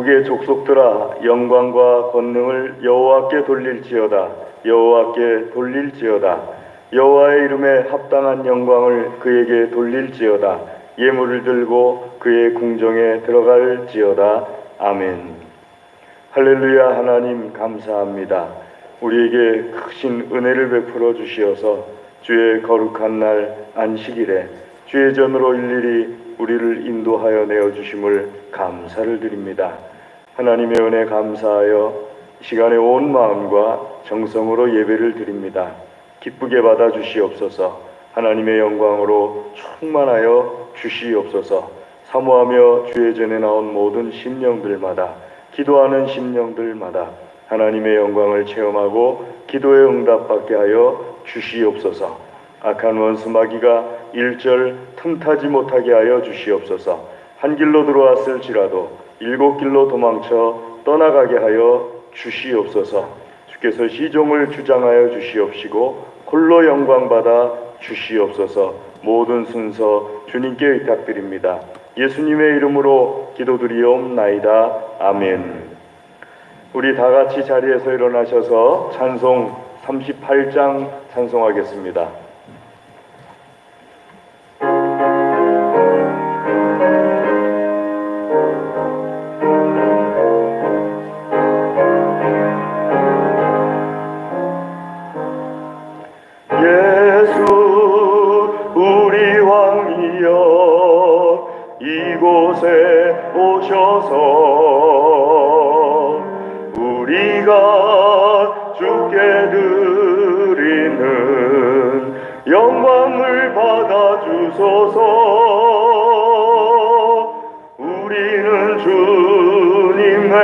야곱의 족속들아 영광과 권능을 여호와께 돌릴지어다. 여호와께 돌릴지어다. 여호와의 이름에 합당한 영광을 그에게 돌릴지어다. 예물을 들고 그의 궁정에 들어갈지어다. 아멘. 할렐루야. 하나님 감사합니다. 우리에게 크신 은혜를 베풀어 주시어서 주의 거룩한 날 안식일에 주의 전으로 일일이 우리를 인도하여 내어주심을 감사를 드립니다. 하나님의 은혜 감사하여 이 시간에 온 마음과 정성으로 예배를 드립니다. 기쁘게 받아 주시옵소서. 하나님의 영광으로 충만하여 주시옵소서. 사모하며 주의 전에 나온 모든 심령들마다, 기도하는 심령들마다 하나님의 영광을 체험하고 기도에 응답받게 하여 주시옵소서. 악한 원수 마귀가 일절 틈타지 못하게 하여 주시옵소서. 한 길로 들어왔을지라도 일곱 길로 도망쳐 떠나가게 하여 주시옵소서. 주께서 시종을 주장하여 주시옵시고 홀로 영광받아 주시옵소서. 모든 순서 주님께 의탁드립니다. 예수님의 이름으로 기도드리옵나이다. 아멘. 우리 다같이 자리에서 일어나셔서 찬송 38장 찬송하겠습니다. 이곳에 오셔서 우리가 주께 드리는 영광을 받아 주소서. 우리는 주님의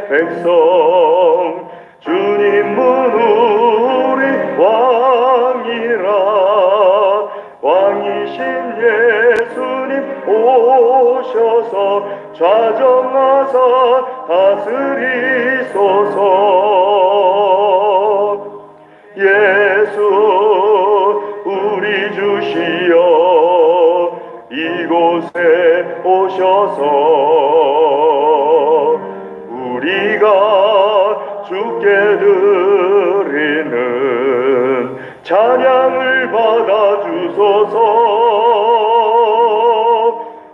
백성, 주님은 우리 왕이라. 왕이신 예수님 오셔서 좌정하사 다스리소서. 예수 우리 주시여 이곳에 오셔서 우리가 주께 드리는 찬양을 받아 주소서.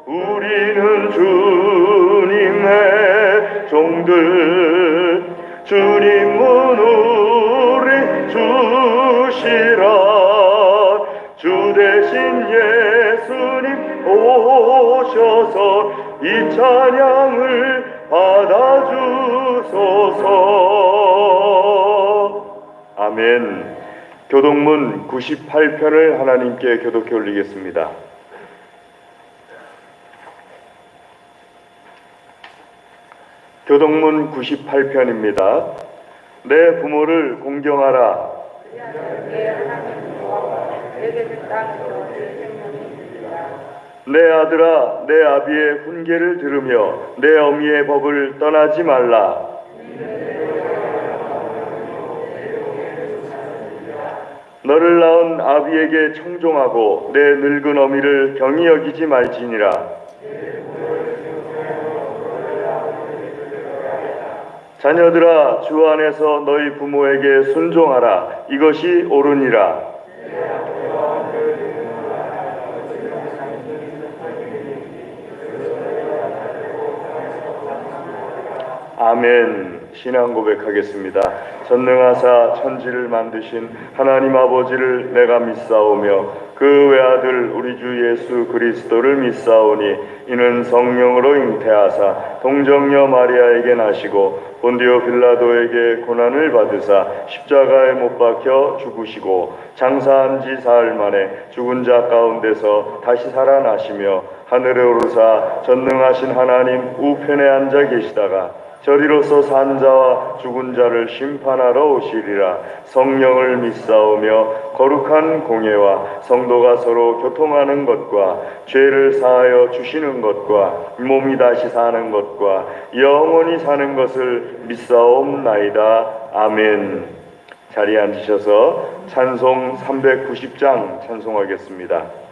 우리는 주님의 종들, 주님은 우리 주시라. 주 대신 예수님 오셔서 이 찬양을 받아 주소서. 아멘. 교독문 98편을 하나님께 교독해 올리겠습니다. 교독문 98편입니다. 내 부모를 공경하라. 내 아들아, 내 아비의 훈계를 들으며 내 어미의 법을 떠나지 말라. 너를 낳은 아비에게 청종하고 내 늙은 어미를 경히 여기지 말지니라. 자녀들아, 주 안에서 너희 부모에게 순종하라. 이것이 옳으니라. 아멘. 신앙 고백하겠습니다. 전능하사 천지를 만드신 하나님 아버지를 내가 믿사오며 그 외아들 우리 주 예수 그리스도를 믿사오니 이는 성령으로 잉태하사 동정녀 마리아에게 나시고 본디오 빌라도에게 고난을 받으사 십자가에 못 박혀 죽으시고 장사한 지 사흘 만에 죽은 자 가운데서 다시 살아나시며 하늘에 오르사 전능하신 하나님 우편에 앉아 계시다가 저리로서 산 자와 죽은 자를 심판하러 오시리라. 성령을 믿사오며 거룩한 공예와 성도가 서로 교통하는 것과 죄를 사하여 주시는 것과 몸이 다시 사는 것과 영원히 사는 것을 믿사옵나이다. 아멘. 자리에 앉으셔서 찬송 390장 찬송하겠습니다.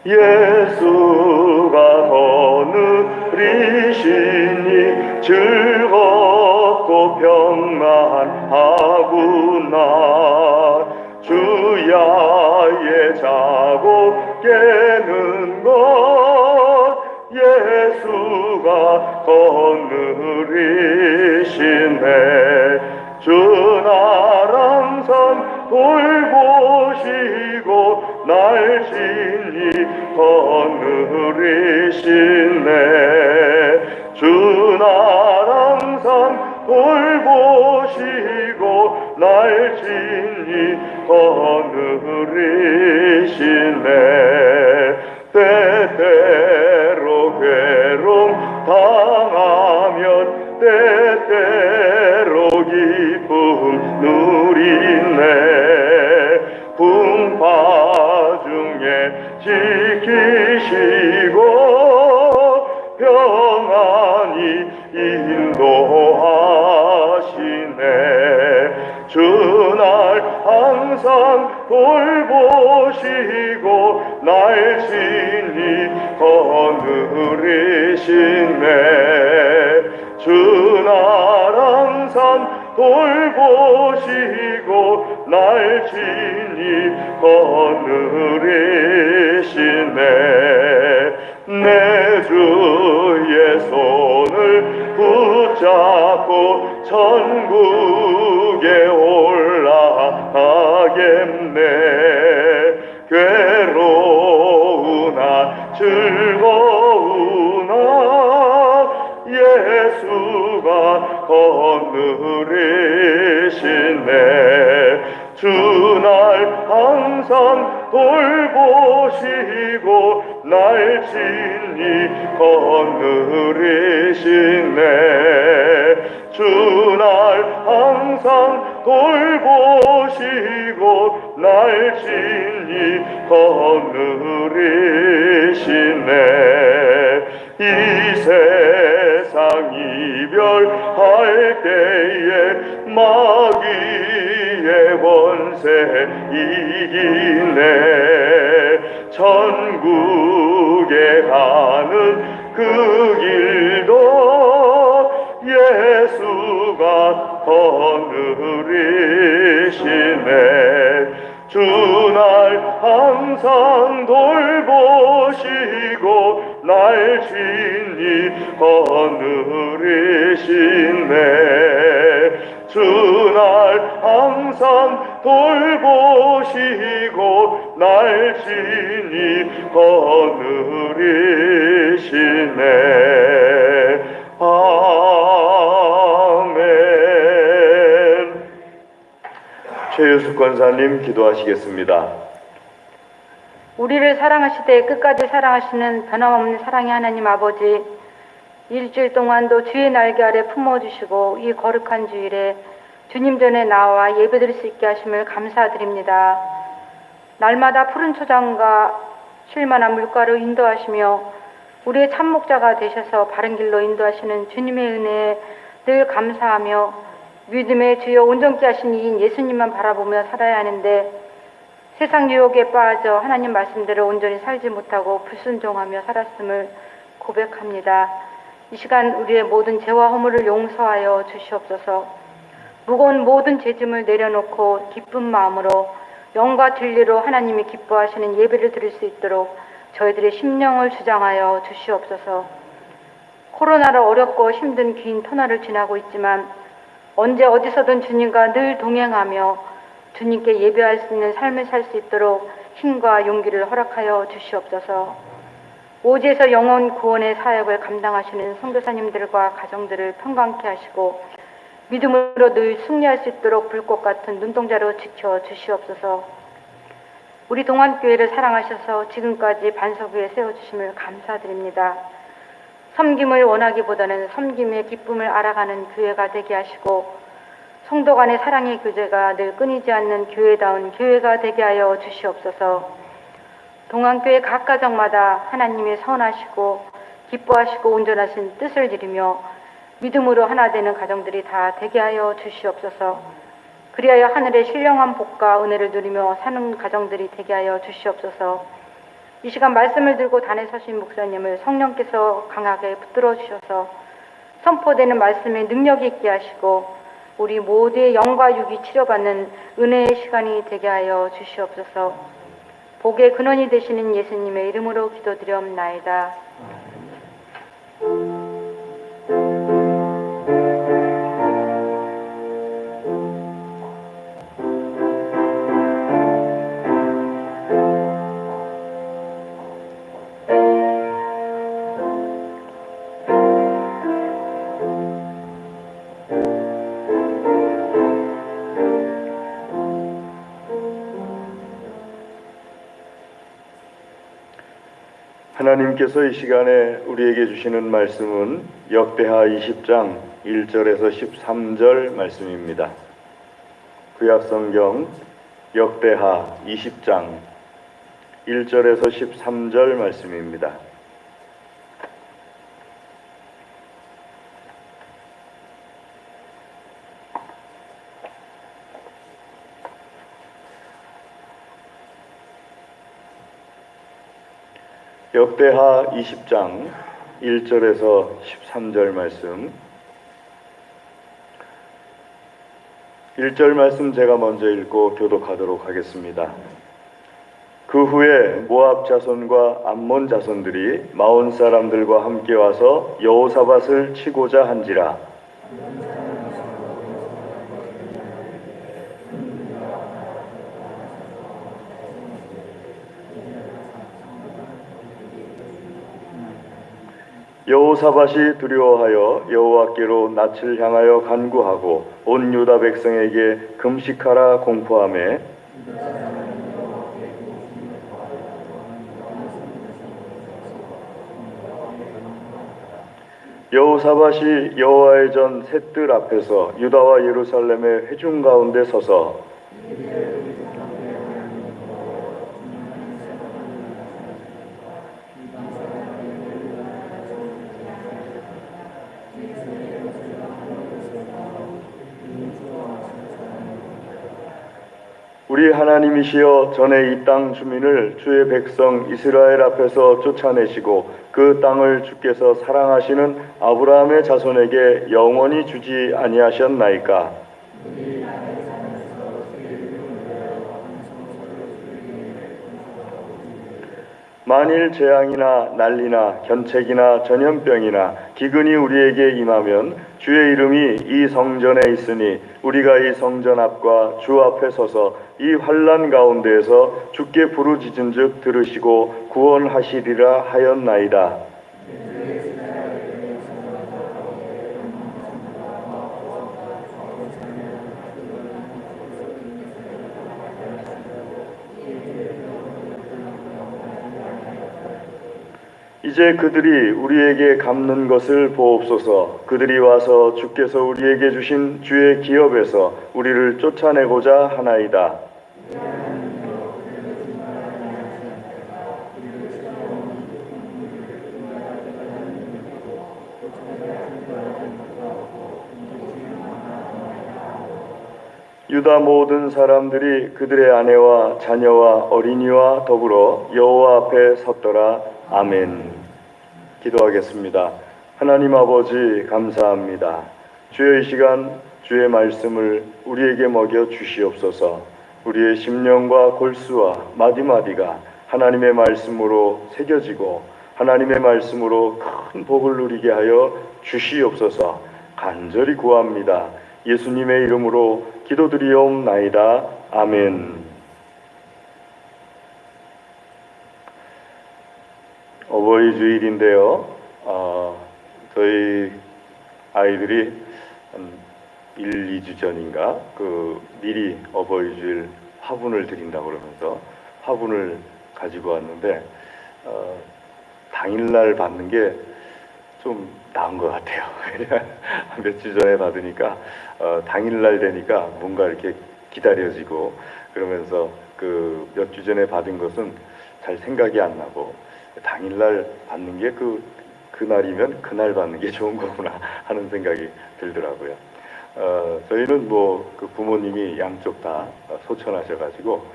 예수가 거느리시니 즐겁고 평안하구나. 주야의 자고 깨는 것 예수가 거느리시네. 주 나랑선 돌보시고 날씬히 거느리시네. 주 나랑선 돌보시고 날씬히 거느리시네. 때때로 괴로움 당하면 때때로 기쁨 누리네. 풍파 중에 지키시고 평안히 인도하시네. 주날 항상 돌보시고 날씬히 거느리시네. 주날 항상 돌보시고 날씬히 거느리시네. 내 주의 손을 붙잡고 천국에 올라가겠네. 괴로우나 즐거우나 예수가 거느리시네. 주날 항상 돌보시고 날씬히 거느리시네. 주날 항상 돌보시고 날씬히 거느리시네. 이 세상 이별할 때에 마귀의 권세 이기네. 천국에 가는 그 길도 예수가 거느리시네. 주날 항상 돌보시고 날씬히 거느리시네. 주날 항상 돌보시고 날씬히 거느리시네. 아멘. 최유숙 권사님 기도하시겠습니다. 우리를 사랑하시되 끝까지 사랑하시는 변함없는 사랑의 하나님 아버지, 일주일 동안도 주의 날개 아래 품어주시고 이 거룩한 주일에 주님 전에 나와 예배드릴 수 있게 하심을 감사드립니다. 날마다 푸른 초장과 쉴만한 물가로 인도하시며 우리의 참목자가 되셔서 바른 길로 인도하시는 주님의 은혜에 늘 감사하며 믿음의 주여 온전케 하신 이인 예수님만 바라보며 살아야 하는데 세상 유혹에 빠져 하나님 말씀대로 온전히 살지 못하고 불순종하며 살았음을 고백합니다. 이 시간 우리의 모든 죄와 허물을 용서하여 주시옵소서. 무거운 모든 죄짐을 내려놓고 기쁜 마음으로 영과 진리로 하나님이 기뻐하시는 예배를 드릴 수 있도록 저희들의 심령을 주장하여 주시옵소서. 코로나로 어렵고 힘든 긴 터널을 지나고 있지만 언제 어디서든 주님과 늘 동행하며 주님께 예배할 수 있는 삶을 살 수 있도록 힘과 용기를 허락하여 주시옵소서. 오지에서 영혼 구원의 사역을 감당하시는 선교사님들과 가정들을 평강케 하시고 믿음으로 늘 승리할 수 있도록 불꽃 같은 눈동자로 지켜 주시옵소서. 우리 동안교회를 사랑하셔서 지금까지 반석 위에 세워주심을 감사드립니다. 섬김을 원하기보다는 섬김의 기쁨을 알아가는 교회가 되게 하시고 성도 간의 사랑의 교제가 늘 끊이지 않는 교회다운 교회가 되게 하여 주시옵소서. 동안교회 각 가정마다 하나님의 선하시고 기뻐하시고 온전하신 뜻을 이루며 믿음으로 하나 되는 가정들이 다 되게 하여 주시옵소서. 그리하여 하늘의 신령한 복과 은혜를 누리며 사는 가정들이 되게 하여 주시옵소서. 이 시간 말씀을 들고 단에 서신 목사님을 성령께서 강하게 붙들어 주셔서 선포되는 말씀에 능력이 있게 하시고 우리 모두의 영과 육이 치료받는 은혜의 시간이 되게 하여 주시옵소서. 복의 근원이 되시는 예수님의 이름으로 기도드리옵나이다. 하나님께서 이 시간에 우리에게 주시는 말씀은 역대하 20장 1절에서 13절 말씀입니다. 구약성경 역대하 20장 1절에서 13절 말씀입니다. 역대하 20장 1절에서 13절 말씀. 1절 말씀 제가 먼저 읽고 교독하도록 하겠습니다. 그 후에 모압 자손과 암몬 자손들이 마온 사람들과 함께 와서 여호사밧을 치고자 한지라. 여호사밧이 두려워하여 여호와께로 낯을 향하여 간구하고 온 유다 백성에게 금식하라 공포하매 여호사밧이 여호와의 전 셋들 앞에서 유다와 예루살렘의 회중 가운데 서서 우리 하나님이시여 전에 이 땅 주민을 주의 백성 이스라엘 앞에서 쫓아내시고 그 땅을 주께서 사랑하시는 아브라함의 자손에게 영원히 주지 아니하셨나이까. 만일 재앙이나 난리나 견책이나 전염병이나 기근이 우리에게 임하면 주의 이름이 이 성전에 있으니 우리가 이 성전 앞과 주 앞에 서서 이 환난 가운데에서 주께 부르짖은즉 들으시고 구원하시리라 하였나이다. 이제 그들이 우리에게 갚는 것을 보옵소서. 그들이 와서 주께서 우리에게 주신 주의 기업에서 우리를 쫓아내고자 하나이다. 유다 모든 사람들이 그들의 아내와 자녀와 어린이와 더불어 여호와 앞에 섰더라. 아멘. 기도하겠습니다. 하나님 아버지 감사합니다. 주여 이 시간 주의 말씀을 우리에게 먹여 주시옵소서. 우리의 심령과 골수와 마디마디가 하나님의 말씀으로 새겨지고 하나님의 말씀으로 큰 복을 누리게 하여 주시옵소서. 간절히 구합니다. 예수님의 이름으로 기도드리옵나이다. 아멘. 어버이 주일인데요. 저희 아이들이 한 1, 2주 전인가 미리 어버이 주일 화분을 드린다고 그러면서 화분을 가지고 왔는데 당일날 받는 게 좀 나은 것 같아요. 몇 주 전에 받으니까 당일날 되니까 뭔가 이렇게 기다려지고 그러면서 그 몇 주 전에 받은 것은 잘 생각이 안 나고 당일날 받는 게 그날이면 그날 받는 게 좋은 거구나 하는 생각이 들더라고요. 저희는 그 부모님이 양쪽 다 소천하셔가지고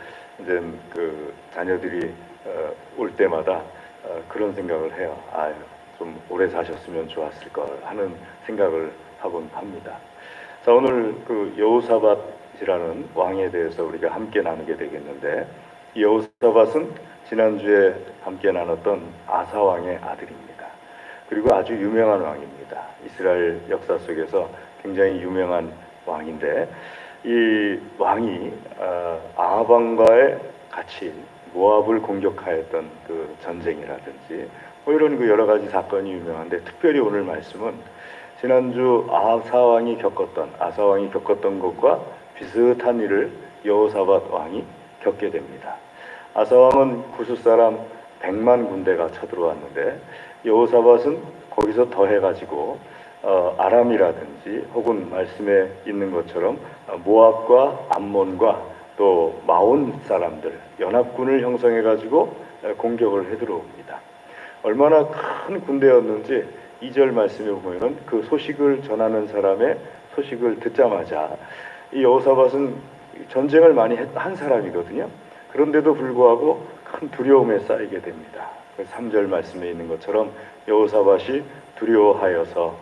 이제 그 자녀들이 올 때마다 그런 생각을 해요. 아유, 좀 오래 사셨으면 좋았을 걸 하는 생각을 하곤 합니다. 자, 오늘 그 여호사밧이라는 왕에 대해서 우리가 함께 나누게 되겠는데, 이 여호사밧은 지난주에 함께 나눴던 아사 왕의 아들입니다. 그리고 아주 유명한 왕입니다. 이스라엘 역사 속에서 굉장히 유명한 왕인데, 이 왕이 아합 왕과의 같이 모압을 공격하였던 그 전쟁이라든지 뭐 이런 그 여러 가지 사건이 유명한데, 특별히 오늘 말씀은 지난주 아사 왕이 겪었던 것과 비슷한 일을 여호사밧 왕이 겪게 됩니다. 아사 왕은 구스 사람 100만 군대가 쳐들어왔는데, 여호사밧은 거기서 더해가지고 아람이라든지 혹은 말씀에 있는 것처럼 모압과 암몬과 또 마온 사람들 연합군을 형성해가지고 공격을 해들어옵니다. 얼마나 큰 군대였는지 2절 말씀에 보면은 그 소식을 전하는 사람의 소식을 듣자마자 이 여호사밧은 전쟁을 많이 한 사람이거든요. 그런데도 불구하고 큰 두려움에 쌓이게 됩니다. 3절 말씀에 있는 것처럼 여호사밧이 두려워하여서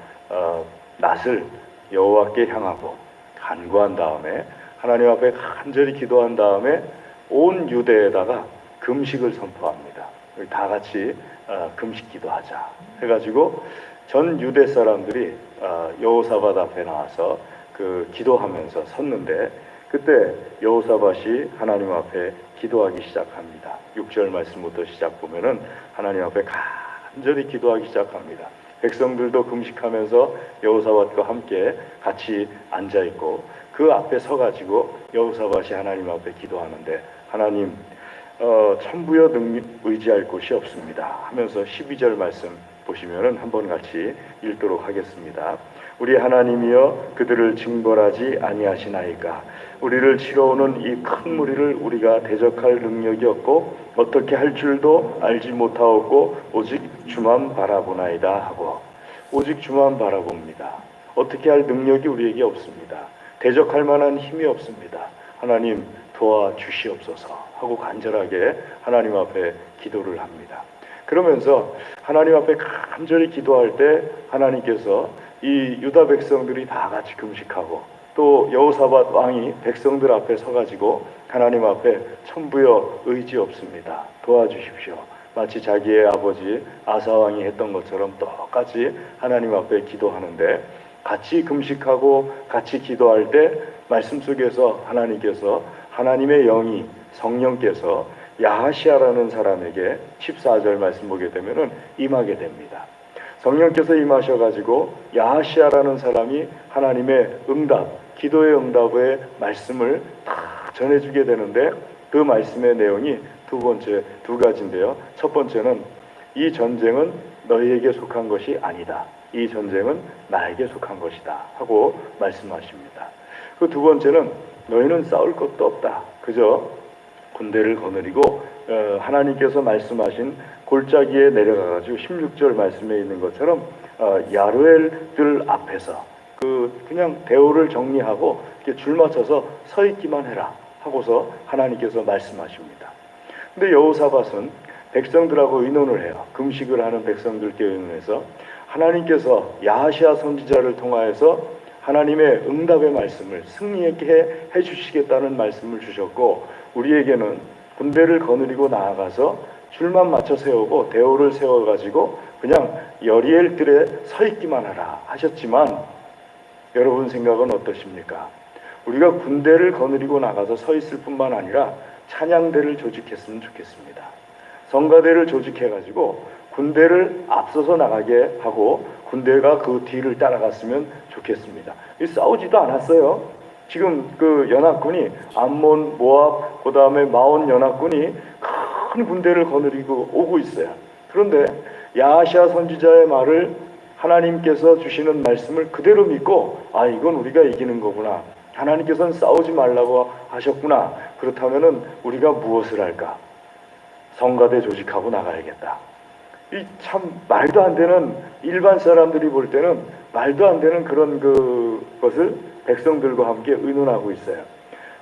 낯을 여호와께 향하고 간구한 다음에 하나님 앞에 간절히 기도한 다음에 온 유대에다가 금식을 선포합니다. 우리 다 같이 금식 기도하자 해가지고 전 유대 사람들이 여호사밧 앞에 나와서 그 기도하면서 섰는데, 그때 여호사밧이 하나님 앞에 기도하기 시작합니다. 6절 말씀부터 시작 보면은 하나님 앞에 간절히 기도하기 시작합니다. 백성들도 금식하면서 여호사밧과 함께 같이 앉아 있고 그 앞에 서가지고 여호사밧이 하나님 앞에 기도하는데, 하나님 천부여 의지할 곳이 없습니다 하면서 12절 말씀 보시면은 한번 같이 읽도록 하겠습니다. 우리 하나님이여 그들을 징벌하지 아니하시나이까. 우리를 치러오는 이 큰 무리를 우리가 대적할 능력이 없고 어떻게 할 줄도 알지 못하옵고 오직 주만 바라보나이다 하고, 오직 주만 바라봅니다. 어떻게 할 능력이 우리에게 없습니다. 대적할 만한 힘이 없습니다. 하나님 도와주시옵소서 하고 간절하게 하나님 앞에 기도를 합니다. 그러면서 하나님 앞에 간절히 기도할 때 하나님께서 이 유다 백성들이 다 같이 금식하고 또 여호사밧 왕이 백성들 앞에 서가지고 하나님 앞에 천부여 의지 없습니다. 도와주십시오. 마치 자기의 아버지 아사 왕이 했던 것처럼 똑같이 하나님 앞에 기도하는데, 같이 금식하고 같이 기도할 때 말씀 속에서 하나님께서 하나님의 영이 성령께서 야하시아라는 사람에게 14절 말씀 보게 되면은 임하게 됩니다. 성령께서 임하셔가지고 야하시아라는 사람이 하나님의 응답, 기도의 응답의 말씀을 다 전해주게 되는데, 그 말씀의 내용이 두 가지인데요. 첫 번째는 이 전쟁은 너희에게 속한 것이 아니다. 이 전쟁은 나에게 속한 것이다 하고 말씀하십니다. 그 두 번째는 너희는 싸울 것도 없다. 그저 군대를 거느리고 하나님께서 말씀하신 골짜기에 내려가가지고 16절 말씀에 있는 것처럼 야르엘들 앞에서 그냥 대오를 정리하고 이렇게 줄 맞춰서 서 있기만 해라 하고서 하나님께서 말씀하십니다. 근데 여호사밧은 백성들하고 의논을 해요. 금식을 하는 백성들께 의논해서 하나님께서 야하시아 선지자를 통하여서 하나님의 응답의 말씀을 승리하게 해주시겠다는 말씀을 주셨고, 우리에게는 군대를 거느리고 나아가서 줄만 맞춰 세우고 대오를 세워가지고 그냥 여리엘들에 서 있기만 하라 하셨지만, 여러분 생각은 어떠십니까? 우리가 군대를 거느리고 나가서 서 있을 뿐만 아니라 찬양대를 조직했으면 좋겠습니다. 성가대를 조직해가지고 군대를 앞서서 나가게 하고 군대가 그 뒤를 따라갔으면 좋겠습니다. 싸우지도 않았어요. 지금 그 연합군이 암몬, 모압, 그 다음에 마온 연합군이 큰 군대를 거느리고 오고 있어요. 그런데 야하시아 선지자의 말을 하나님께서 주시는 말씀을 그대로 믿고, 이건 우리가 이기는 거구나. 하나님께서는 싸우지 말라고 하셨구나. 그렇다면은 우리가 무엇을 할까? 성가대 조직하고 나가야겠다. 이 참 말도 안 되는, 일반 사람들이 볼 때는 말도 안 되는 그런 그것을 백성들과 함께 의논하고 있어요.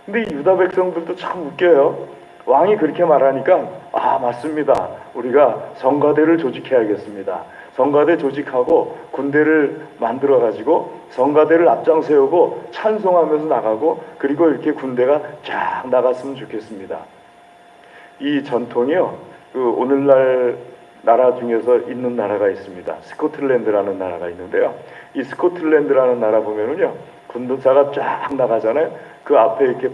근데 이 유다 백성들도 참 웃겨요. 왕이 그렇게 말하니까 아 맞습니다. 우리가 성가대를 조직해야겠습니다. 성가대 조직하고 군대를 만들어 가지고 성가대를 앞장 세우고 찬송하면서 나가고 그리고 이렇게 군대가 쫙 나갔으면 좋겠습니다. 이 전통이요. 그 오늘날 나라 중에서 있는 나라가 있습니다. 스코틀랜드라는 나라가 있는데요. 이 스코틀랜드라는 나라 보면은요. 군사가 쫙 나가잖아요. 그 앞에 이렇게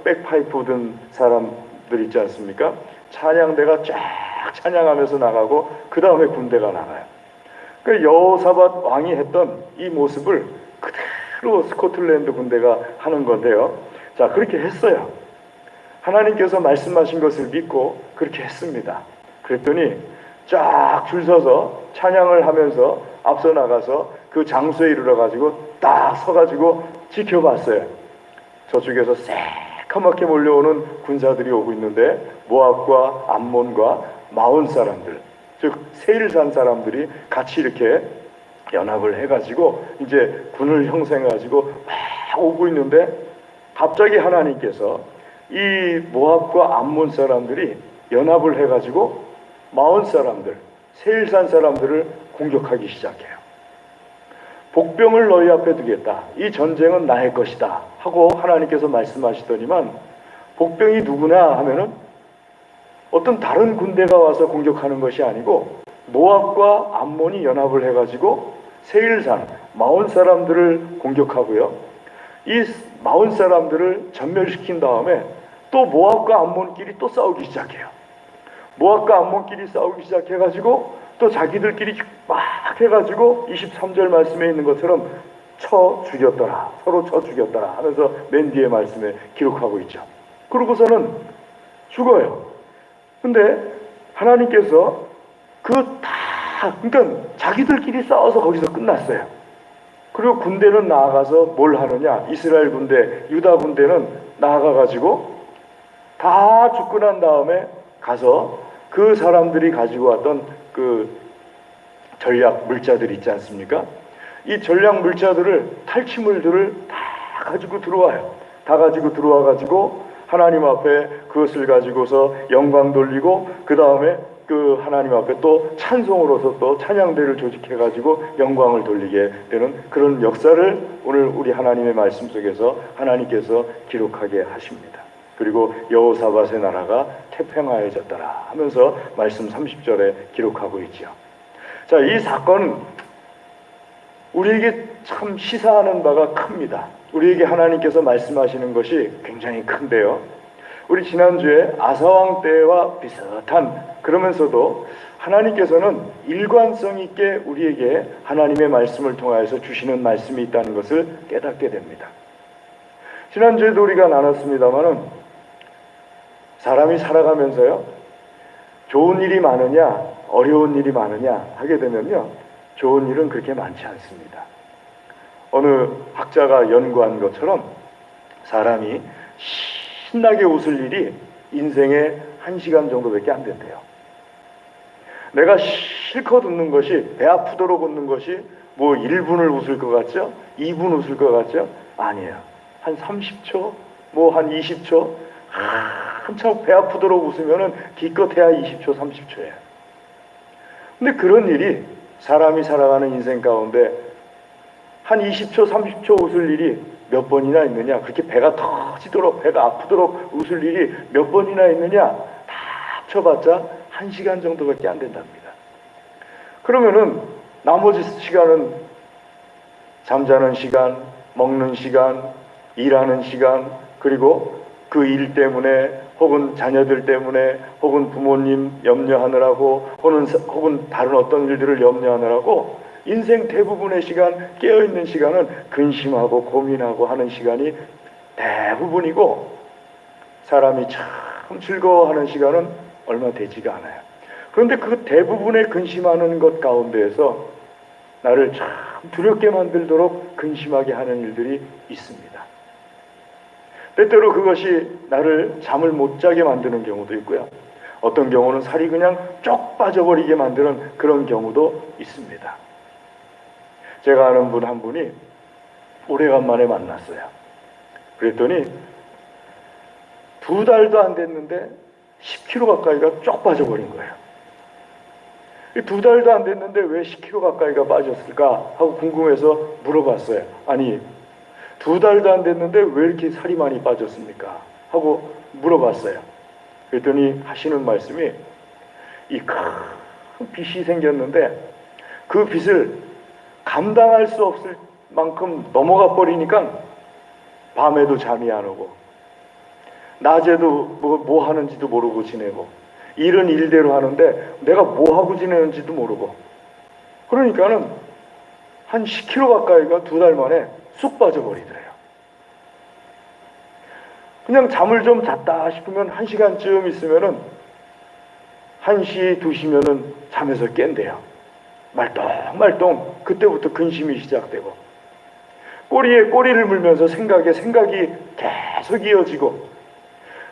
백파이프 든 사람들 있지 않습니까? 찬양대가 쫙 찬양하면서 나가고 그 다음에 군대가 나가요. 그 여호사밧 왕이 했던 이 모습을 그대로 스코틀랜드 군대가 하는 건데요. 자, 그렇게 했어요. 하나님께서 말씀하신 것을 믿고 그렇게 했습니다. 그랬더니 쫙 줄 서서 찬양을 하면서 앞서 나가서 그 장소에 이르러가지고 딱 서가지고 지켜봤어요. 저쪽에서 새카맣게 몰려오는 군사들이 오고 있는데 모압과 암몬과 마온 사람들, 즉 세일산 사람들이 같이 이렇게 연합을 해가지고 이제 군을 형성해가지고 막 오고 있는데 갑자기 하나님께서 이 모압과 암몬 사람들이 연합을 해가지고 마온 사람들, 세일산 사람들을 공격하기 시작해요. 복병을 너희 앞에 두겠다. 이 전쟁은 나의 것이다. 하고 하나님께서 말씀하시더니만 복병이 누구나 하면은 어떤 다른 군대가 와서 공격하는 것이 아니고 모압과 암몬이 연합을 해가지고 세일산, 마온 사람들을 공격하고요. 이 마온 사람들을 전멸시킨 다음에 또 모압과 암몬끼리 또 싸우기 시작해요. 모압과 암몬끼리 싸우기 시작해가지고 또 자기들끼리 막 해가지고 23절 말씀에 있는 것처럼 쳐 죽였더라. 서로 쳐 죽였더라 하면서 맨 뒤에 말씀에 기록하고 있죠. 그러고서는 죽어요. 근데 하나님께서 그러니까 자기들끼리 싸워서 거기서 끝났어요. 그리고 군대는 나아가서 뭘 하느냐? 이스라엘 군대, 유다 군대는 나아가가지고 다 죽고 난 다음에 가서 그 사람들이 가지고 왔던 그 전략 물자들 있지 않습니까? 이 전략 물자들을 탈취물들을 다 가지고 들어와요. 다 가지고 들어와가지고 하나님 앞에 그것을 가지고서 영광 돌리고 그 다음에 그 하나님 앞에 또 찬송으로서 또 찬양대를 조직해가지고 영광을 돌리게 되는 그런 역사를 오늘 우리 하나님의 말씀 속에서 하나님께서 기록하게 하십니다. 그리고 여호사밧의 나라가 태평하여졌더라 하면서 말씀 30절에 기록하고 있죠. 자, 이 사건은 우리에게 참 시사하는 바가 큽니다. 우리에게 하나님께서 말씀하시는 것이 굉장히 큰데요. 우리 지난주에 아사왕 때와 비슷한 그러면서도 하나님께서는 일관성 있게 우리에게 하나님의 말씀을 통하여서 주시는 말씀이 있다는 것을 깨닫게 됩니다. 지난주에도 우리가 나눴습니다마는 사람이 살아가면서요, 좋은 일이 많으냐, 어려운 일이 많으냐 하게 되면요, 좋은 일은 그렇게 많지 않습니다. 어느 학자가 연구한 것처럼 사람이 신나게 웃을 일이 인생에 1시간 정도밖에 안 된대요. 내가 실컷 웃는 것이, 배 아프도록 웃는 것이 뭐 1분을 웃을 것 같죠? 2분 웃을 것 같죠? 아니에요. 한 30초, 뭐 한 20초, 한참 배 아프도록 웃으면은 기껏해야 20초, 30초예요. 근데 그런 일이 사람이 살아가는 인생 가운데 한 20초, 30초 웃을 일이 몇 번이나 있느냐? 그렇게 배가 터지도록, 배가 아프도록 웃을 일이 몇 번이나 있느냐? 다 합쳐봤자 1시간 정도밖에 안 된답니다. 그러면은 나머지 시간은 잠자는 시간, 먹는 시간, 일하는 시간, 그리고 그 일 때문에 혹은 자녀들 때문에 혹은 부모님 염려하느라고 혹은 다른 어떤 일들을 염려하느라고 인생 대부분의 시간, 깨어있는 시간은 근심하고 고민하고 하는 시간이 대부분이고 사람이 참 즐거워하는 시간은 얼마 되지가 않아요. 그런데 그 대부분의 근심하는 것 가운데에서 나를 참 두렵게 만들도록 근심하게 하는 일들이 있습니다. 때때로 그것이 나를 잠을 못 자게 만드는 경우도 있고요. 어떤 경우는 살이 그냥 쪽 빠져버리게 만드는 그런 경우도 있습니다. 제가 아는 분 한 분이 오래간만에 만났어요. 그랬더니 2달도 안 됐는데 10kg 가까이가 쫙 빠져버린 거예요. 2달도 안 됐는데 왜 10kg 가까이가 빠졌을까 하고 궁금해서 물어봤어요. 아니, 2달도 안 됐는데 왜 이렇게 살이 많이 빠졌습니까 하고 물어봤어요. 그랬더니 하시는 말씀이, 이 큰 빚이 생겼는데 그 빚을 감당할 수 없을 만큼 넘어가 버리니까 밤에도 잠이 안 오고 낮에도 뭐 하는지도 모르고 지내고, 일은 일대로 하는데 내가 뭐 하고 지내는지도 모르고, 그러니까는 한 10kg 가까이가 2달 만에 쑥 빠져버리더래요. 그냥 잠을 좀 잤다 싶으면 1시간쯤 있으면은 1시, 2시면은 잠에서 깬대요. 말똥말똥. 그때부터 근심이 시작되고, 꼬리에 꼬리를 물면서 생각이 계속 이어지고,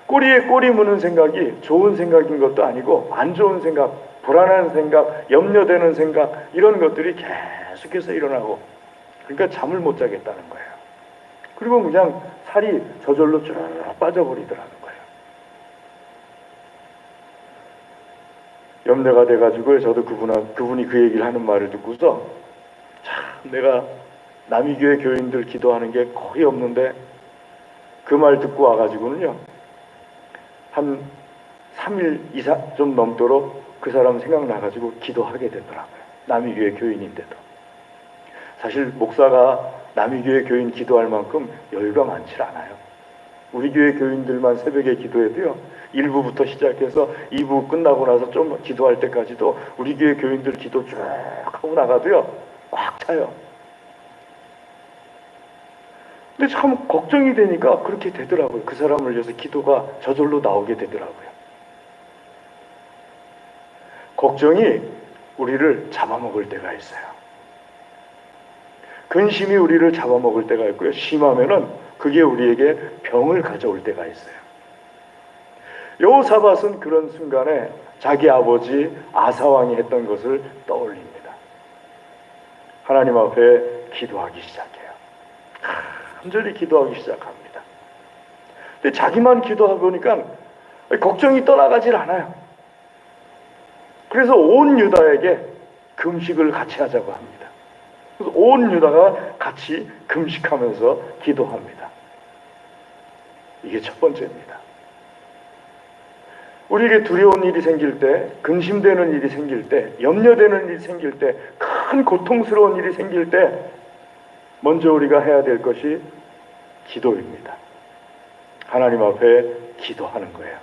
꼬리에 꼬리 무는 생각이 좋은 생각인 것도 아니고 안 좋은 생각, 불안한 생각, 염려되는 생각, 이런 것들이 계속해서 일어나고, 그러니까 잠을 못 자겠다는 거예요. 그리고 그냥 살이 저절로 쭉 빠져버리더라는 거예요. 염려가 돼가지고 저도 그분이 그 얘기를 하는 말을 듣고서, 참 내가 남이교회 교인들 기도하는 게 거의 없는데 그 말 듣고 와가지고는요, 한 3일 이상 좀 넘도록 그 사람 생각나가지고 기도하게 되더라고요. 남이교회 교인인데도. 사실 목사가 남이교회 교인 기도할 만큼 여유가 많지 않아요. 우리 교회 교인들만 새벽에 기도해도요, 1부부터 시작해서 2부 끝나고 나서 좀 기도할 때까지도 우리 교회 교인들 기도 쭉 하고 나가도요, 꽉 차요. 근데 참 걱정이 되니까 그렇게 되더라고요. 그 사람을 위해서 기도가 저절로 나오게 되더라고요. 걱정이 우리를 잡아먹을 때가 있어요. 근심이 우리를 잡아먹을 때가 있고요. 심하면은 그게 우리에게 병을 가져올 때가 있어요. 여호사밧은 그런 순간에 자기 아버지 아사왕이 했던 것을 떠올립니다. 하나님 앞에 기도하기 시작해요. 간절히 기도하기 시작합니다. 근데 자기만 기도하다 보니까 걱정이 떠나가질 않아요. 그래서 온 유다에게 금식을 같이 하자고 합니다. 그래서 온 유다가 같이 금식하면서 기도합니다. 이게 첫 번째입니다. 우리에게 두려운 일이 생길 때, 근심되는 일이 생길 때, 염려되는 일이 생길 때, 큰 고통스러운 일이 생길 때 먼저 우리가 해야 될 것이 기도입니다. 하나님 앞에 기도하는 거예요.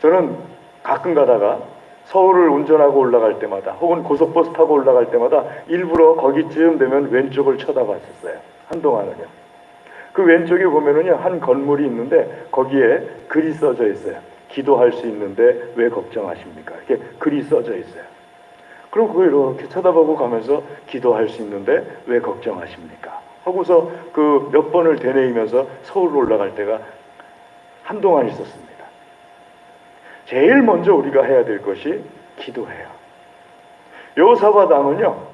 저는 가끔 가다가 서울을 운전하고 올라갈 때마다, 혹은 고속버스 타고 올라갈 때마다 일부러 거기쯤 되면 왼쪽을 쳐다봤었어요. 한동안은요. 그 왼쪽에 보면은요, 한 건물이 있는데 거기에 글이 써져 있어요. 기도할 수 있는데 왜 걱정하십니까? 이렇게 글이 써져 있어요. 그럼 그걸 이렇게 쳐다보고 가면서 기도할 수 있는데 왜 걱정하십니까? 하고서 그 몇 번을 되뇌이면서 서울로 올라갈 때가 한동안 있었습니다. 제일 먼저 우리가 해야 될 것이 기도해요. 여호사밧 왕은요,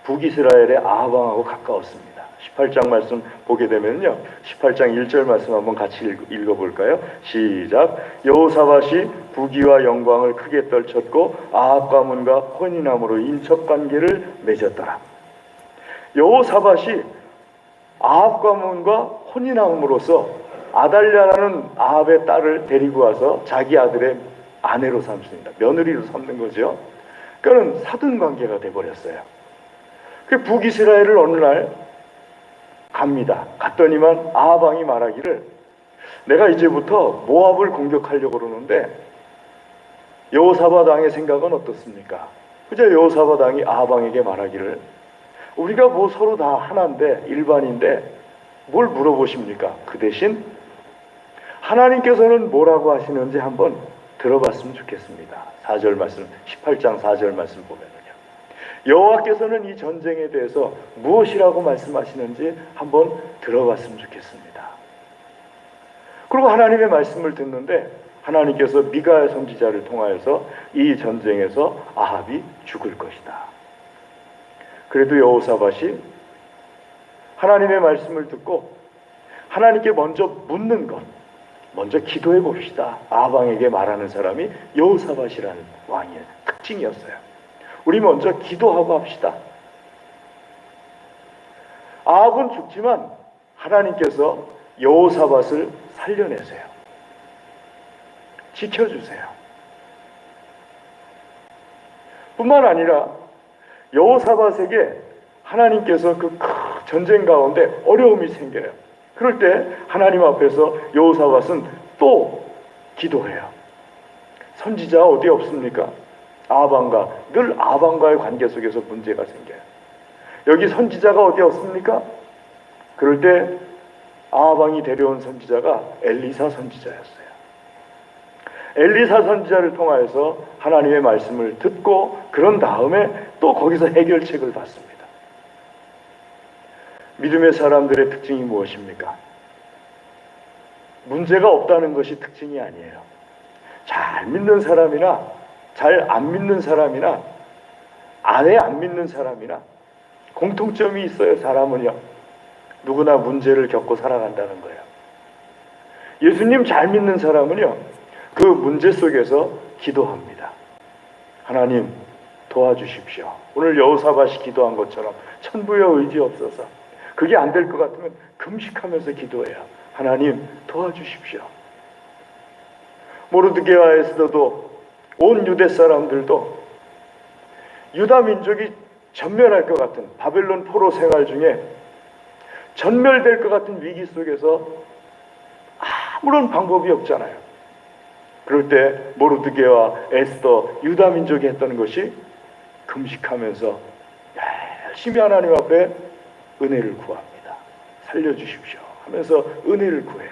북이스라엘의 아합 왕하고 가까웠습니다. 18장 말씀 보게 되면요, 18장 1절 말씀 한번 같이 읽어볼까요? 시작. 여호사밧이 부귀와 영광을 크게 떨쳤고 아합 가문과 혼인함으로 인척관계를 맺었더라. 여호사밧이 아합 가문과 혼인함으로써 아달랴라는 아합의 딸을 데리고 와서 자기 아들의 아내로 삼습니다. 며느리로 삼는 거죠. 그러니까 사돈 관계가 돼버렸어요. 그 북이스라엘을 어느 날 갑니다. 갔더니만 아합 왕이 말하기를, 내가 이제부터 모압을 공격하려고 그러는데 여호사밧 왕의 생각은 어떻습니까? 그저 여호사밧 왕이 아합 왕에게 말하기를, 우리가 뭐 서로 다 하나인데, 일반인데 뭘 물어보십니까? 그 대신 하나님께서는 뭐라고 하시는지 한번 들어봤으면 좋겠습니다. 4절 말씀, 18장 4절 말씀 보면은요, 여호와께서는 이 전쟁에 대해서 무엇이라고 말씀하시는지 한번 들어봤으면 좋겠습니다. 그리고 하나님의 말씀을 듣는데 하나님께서 미가야 선지자를 통하여서 이 전쟁에서 아합이 죽을 것이다. 그래도 여호사밧이 하나님의 말씀을 듣고 하나님께 먼저 묻는 것, 먼저 기도해 봅시다. 아방에게 말하는 사람이 여호사밧이라는 왕의 특징이었어요. 우리 먼저 기도하고 합시다. 아합은 죽지만 하나님께서 여호사밧을 살려내세요. 지켜주세요. 뿐만 아니라 여호사밧에게 하나님께서 그 큰 전쟁 가운데 어려움이 생겨요. 그럴 때 하나님 앞에서 여호사밧은 또 기도해요. 선지자 어디 없습니까? 아방과 늘 아방과의 관계 속에서 문제가 생겨요. 여기 선지자가 어디 없습니까? 그럴 때 아방이 데려온 선지자가 엘리사 선지자였어요. 엘리사 선지자를 통하여서 하나님의 말씀을 듣고 그런 다음에 또 거기서 해결책을 받습니다. 믿음의 사람들의 특징이 무엇입니까? 문제가 없다는 것이 특징이 아니에요. 잘 믿는 사람이나 잘 안 믿는 사람이나 아예 안 믿는 사람이나 공통점이 있어요. 사람은요. 누구나 문제를 겪고 살아간다는 거예요. 예수님 잘 믿는 사람은요. 그 문제 속에서 기도합니다. 하나님 도와주십시오. 오늘 여호사밧이 기도한 것처럼 천부여 의지 없어서 그게 안 될 것 같으면 금식하면서 기도해요. 하나님 도와주십시오. 모르드게와 에스더도 온 유대 사람들도 유다 민족이 전멸할 것 같은 바벨론 포로 생활 중에 전멸될 것 같은 위기 속에서 아무런 방법이 없잖아요. 그럴 때 모르드게와 에스더 유다 민족이 했던 것이 금식하면서 열심히 하나님 앞에 은혜를 구합니다. 살려주십시오 하면서 은혜를 구해요.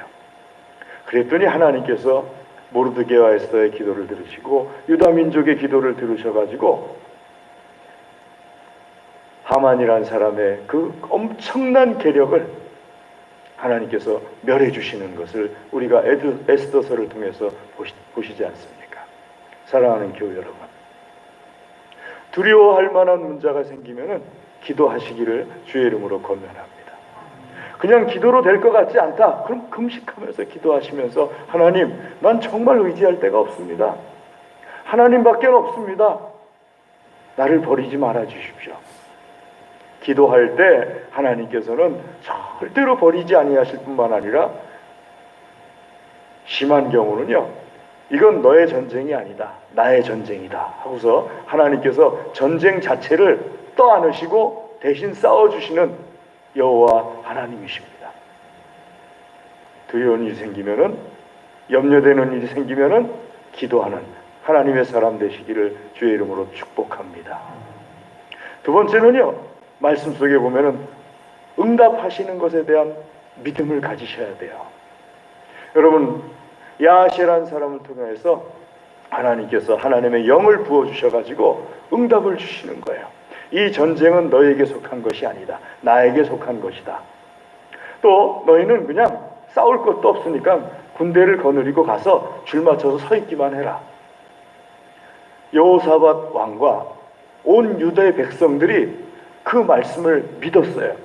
그랬더니 하나님께서 모르드게와 에스더의 기도를 들으시고 유다 민족의 기도를 들으셔가지고 하만이라는 사람의 그 엄청난 계력을 하나님께서 멸해 주시는 것을 우리가 에스더서를 통해서 보시지 않습니까? 사랑하는 교회 여러분, 두려워할 만한 문제가 생기면은 기도하시기를 주의 이름으로 권면합니다. 그냥 기도로 될 것 같지 않다. 그럼 금식하면서 기도하시면서 하나님, 난 정말 의지할 데가 없습니다. 하나님밖에 없습니다. 나를 버리지 말아 주십시오. 기도할 때 하나님께서는 절대로 버리지 아니하실 뿐만 아니라 심한 경우는요, 이건 너의 전쟁이 아니다, 나의 전쟁이다 하고서 하나님께서 전쟁 자체를 떠안으시고 대신 싸워주시는 여호와 하나님이십니다. 두려운 일이 생기면은, 염려되는 일이 생기면은 기도하는 하나님의 사람 되시기를 주의 이름으로 축복합니다. 두 번째는요, 말씀 속에 보면은 응답하시는 것에 대한 믿음을 가지셔야 돼요. 여러분, 야하시라는 사람을 통해서 하나님께서 하나님의 영을 부어주셔가지고 응답을 주시는 거예요. 이 전쟁은 너에게 속한 것이 아니다. 나에게 속한 것이다. 또 너희는 그냥 싸울 것도 없으니까 군대를 거느리고 가서 줄 맞춰서 서 있기만 해라. 여호사밧 왕과 온 유다의 백성들이 그 말씀을 믿었어요.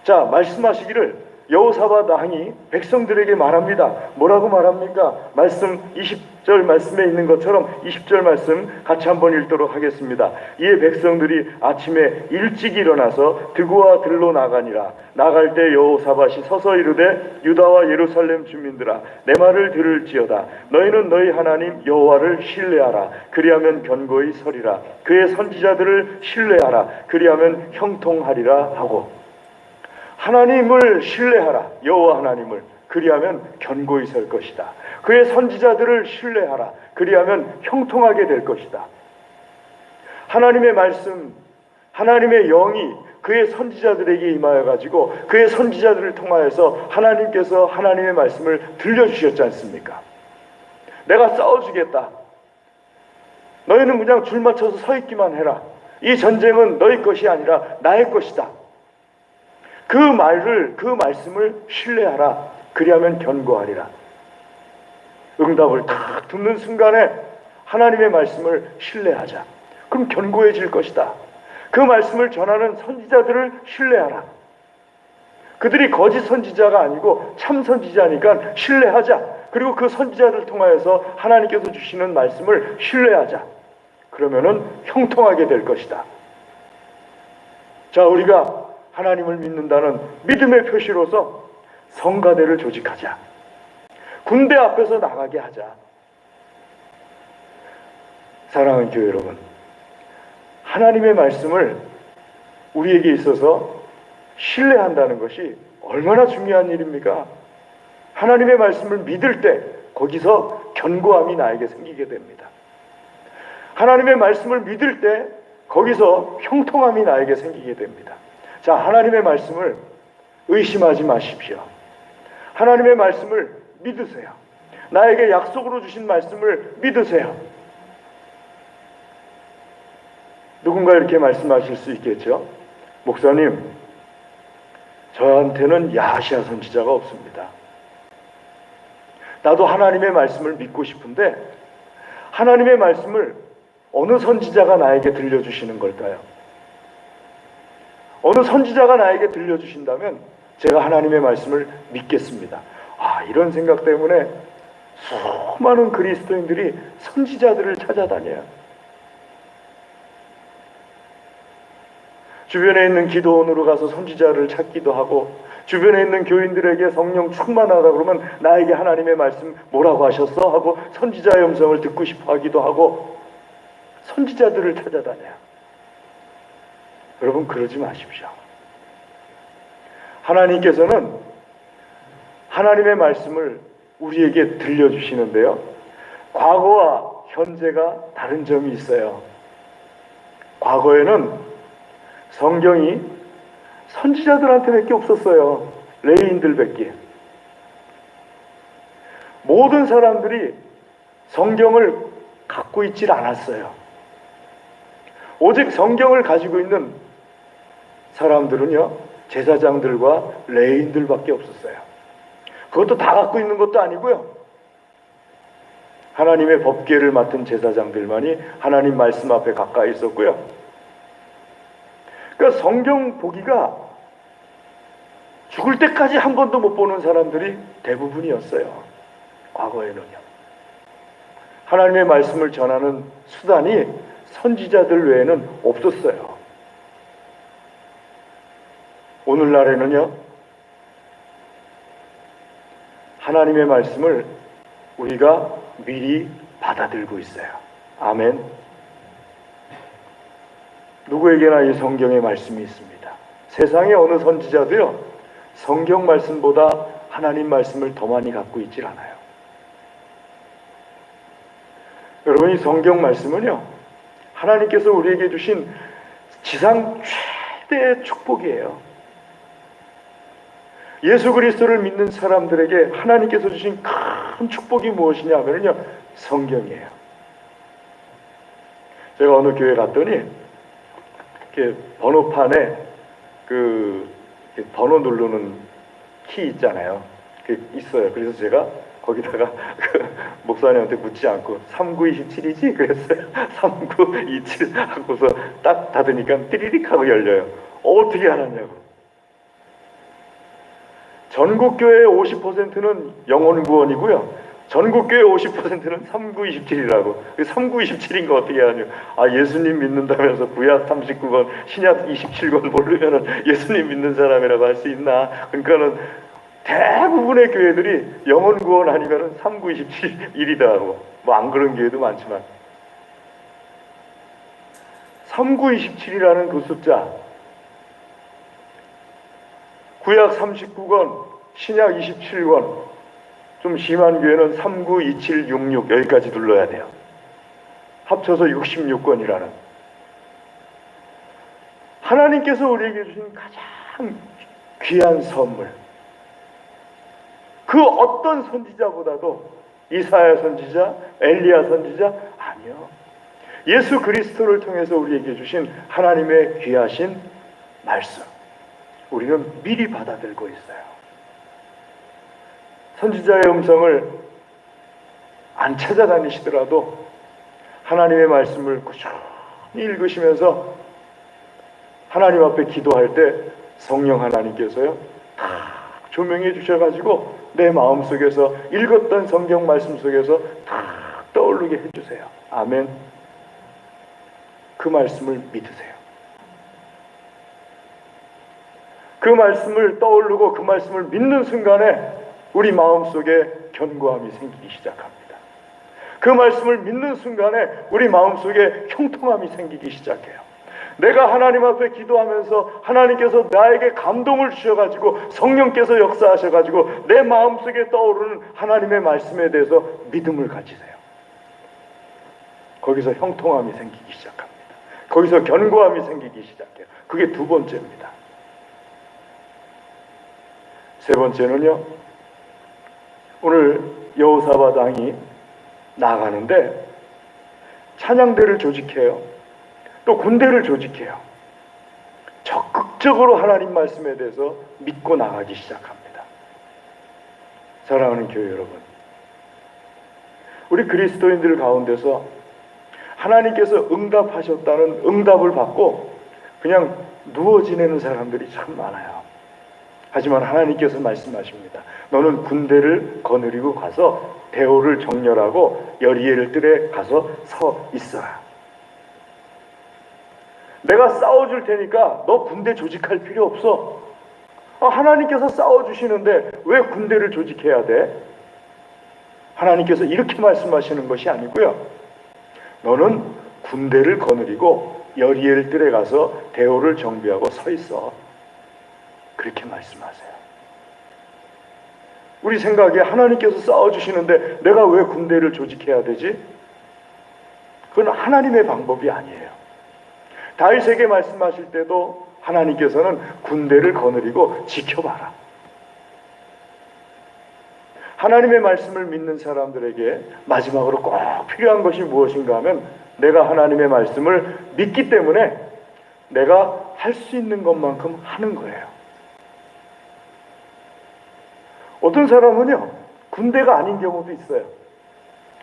자, 말씀하시기를 여호사밧 왕이 백성들에게 말합니다. 뭐라고 말합니까? 말씀 20절 말씀에 있는 것처럼 20절 말씀 같이 한번 읽도록 하겠습니다. 이에 백성들이 아침에 일찍 일어나서 드구와 들로 나가니라. 나갈 때 여호사밧이 서서 이르되 유다와 예루살렘 주민들아, 내 말을 들을지어다. 너희는 너희 하나님 여호와를 신뢰하라. 그리하면 견고히 서리라. 그의 선지자들을 신뢰하라. 그리하면 형통하리라 하고, 하나님을 신뢰하라. 여호와 하나님을. 그리하면 견고히 설 것이다. 그의 선지자들을 신뢰하라. 그리하면 형통하게 될 것이다. 하나님의 말씀, 하나님의 영이 그의 선지자들에게 임하여 가지고 그의 선지자들을 통하여서 하나님께서 하나님의 말씀을 들려주셨지 않습니까? 내가 싸워주겠다. 너희는 그냥 줄 맞춰서 서 있기만 해라. 이 전쟁은 너희 것이 아니라 나의 것이다. 그 말씀을 신뢰하라. 그리하면 견고하리라. 응답을 딱 듣는 순간에 하나님의 말씀을 신뢰하자. 그럼 견고해질 것이다. 그 말씀을 전하는 선지자들을 신뢰하라. 그들이 거짓 선지자가 아니고 참 선지자니까 신뢰하자. 그리고 그 선지자를 통하여서 하나님께서 주시는 말씀을 신뢰하자. 그러면은 형통하게 될 것이다. 자, 우리가 하나님을 믿는다는 믿음의 표시로서 성가대를 조직하자. 군대 앞에서 나가게 하자. 사랑하는 교회 여러분, 하나님의 말씀을 우리에게 있어서 신뢰한다는 것이 얼마나 중요한 일입니까? 하나님의 말씀을 믿을 때 거기서 견고함이 나에게 생기게 됩니다. 하나님의 말씀을 믿을 때 거기서 형통함이 나에게 생기게 됩니다. 자, 하나님의 말씀을 의심하지 마십시오. 하나님의 말씀을 믿으세요. 나에게 약속으로 주신 말씀을 믿으세요. 누군가 이렇게 말씀하실 수 있겠죠. 목사님, 저한테는 야시아 선지자가 없습니다. 나도 하나님의 말씀을 믿고 싶은데 하나님의 말씀을 어느 선지자가 나에게 들려주시는 걸까요? 어느 선지자가 나에게 들려주신다면 제가 하나님의 말씀을 믿겠습니다. 이런 생각 때문에 수많은 그리스도인들이 선지자들을 찾아다녀요. 주변에 있는 기도원으로 가서 선지자를 찾기도 하고, 주변에 있는 교인들에게 성령 충만하다 그러면 나에게 하나님의 말씀 뭐라고 하셨어? 하고 선지자의 음성을 듣고 싶어 하기도 하고 선지자들을 찾아다녀요. 여러분, 그러지 마십시오. 하나님께서는 하나님의 말씀을 우리에게 들려주시는데요, 과거와 현재가 다른 점이 있어요. 과거에는 성경이 선지자들한테밖에 없었어요. 레위인들밖에. 모든 사람들이 성경을 갖고 있질 않았어요. 오직 성경을 가지고 있는 사람들은요, 제사장들과 레위인들밖에 없었어요. 그것도 다 갖고 있는 것도 아니고요, 하나님의 법궤를 맡은 제사장들만이 하나님 말씀 앞에 가까이 있었고요. 그러니까 성경 보기가 죽을 때까지 한 번도 못 보는 사람들이 대부분이었어요. 과거에는요. 하나님의 말씀을 전하는 수단이 선지자들 외에는 없었어요. 오늘날에는요, 하나님의 말씀을 우리가 미리 받아들고 있어요. 아멘. 누구에게나 이 성경의 말씀이 있습니다. 세상의 어느 선지자도요, 성경 말씀보다 하나님 말씀을 더 많이 갖고 있질 않아요. 여러분, 이 성경 말씀은요, 하나님께서 우리에게 주신 지상 최대의 축복이에요. 예수 그리스도를 믿는 사람들에게 하나님께서 주신 큰 축복이 무엇이냐 하면요, 성경이에요. 제가 어느 교회 갔더니 이렇게 번호판에 번호 누르는 키 있잖아요. 그게 있어요. 그래서 제가 거기다가 목사님한테 묻지 않고 3927이지? 그랬어요. 3927 하고서 딱 닫으니까 띠리릭 하고 열려요. 어떻게 알았냐고. 전국교회의 50%는 영혼구원이고요, 전국교회 50%는 3927이라고. 3927인 거 어떻게 하냐. 예수님 믿는다면서 구약 39권, 신약 27권 모르면은 예수님 믿는 사람이라고 할 수 있나. 그러니까는 대부분의 교회들이 영혼구원 아니면은 3927일이다 하고, 안 그런 교회도 많지만 3927이라는 그 숫자, 구약 39권, 신약 27권, 좀 심한 교회는 392766 여기까지 눌러야 돼요. 합쳐서 66권이라는 하나님께서 우리에게 주신 가장 귀한 선물, 그 어떤 선지자보다도 이사야 선지자, 엘리야 선지자, 아니요, 예수 그리스도를 통해서 우리에게 주신 하나님의 귀하신 말씀, 우리는 미리 받아들고 있어요. 선지자의 음성을 안 찾아다니시더라도 하나님의 말씀을 꾸준히 읽으시면서 하나님 앞에 기도할 때 성령 하나님께서요 다 조명해 주셔가지고 내 마음속에서 읽었던 성경 말씀 속에서 다 떠오르게 해주세요. 아멘. 그 말씀을 믿으세요. 그 말씀을 떠오르고 그 말씀을 믿는 순간에 우리 마음속에 견고함이 생기기 시작합니다. 그 말씀을 믿는 순간에 우리 마음속에 형통함이 생기기 시작해요. 내가 하나님 앞에 기도하면서 하나님께서 나에게 감동을 주셔가지고 성령께서 역사하셔가지고 내 마음속에 떠오르는 하나님의 말씀에 대해서 믿음을 가지세요. 거기서 형통함이 생기기 시작합니다. 거기서 견고함이 생기기 시작해요. 그게 두 번째입니다. 세 번째는요, 오늘 여호사밧 왕이 나가는데 찬양대를 조직해요. 또 군대를 조직해요. 적극적으로 하나님 말씀에 대해서 믿고 나가기 시작합니다. 사랑하는 교회 여러분, 우리 그리스도인들 가운데서 하나님께서 응답하셨다는 응답을 받고 그냥 누워 지내는 사람들이 참 많아요. 하지만 하나님께서 말씀하십니다. 너는 군대를 거느리고 가서 대오를 정렬하고 여리엘 뜰에 가서 서 있어라. 내가 싸워줄 테니까 너 군대 조직할 필요 없어. 하나님께서 싸워주시는데 왜 군대를 조직해야 돼? 하나님께서 이렇게 말씀하시는 것이 아니고요. 너는 군대를 거느리고 여리엘 뜰에 가서 대오를 정비하고 서 있어. 그렇게 말씀하세요. 우리 생각에 하나님께서 싸워주시는데 내가 왜 군대를 조직해야 되지? 그건 하나님의 방법이 아니에요. 다윗에게 말씀하실 때도 하나님께서는 군대를 거느리고 지켜봐라. 하나님의 말씀을 믿는 사람들에게 마지막으로 꼭 필요한 것이 무엇인가 하면 내가 하나님의 말씀을 믿기 때문에 내가 할 수 있는 것만큼 하는 거예요. 어떤 사람은요, 군대가 아닌 경우도 있어요.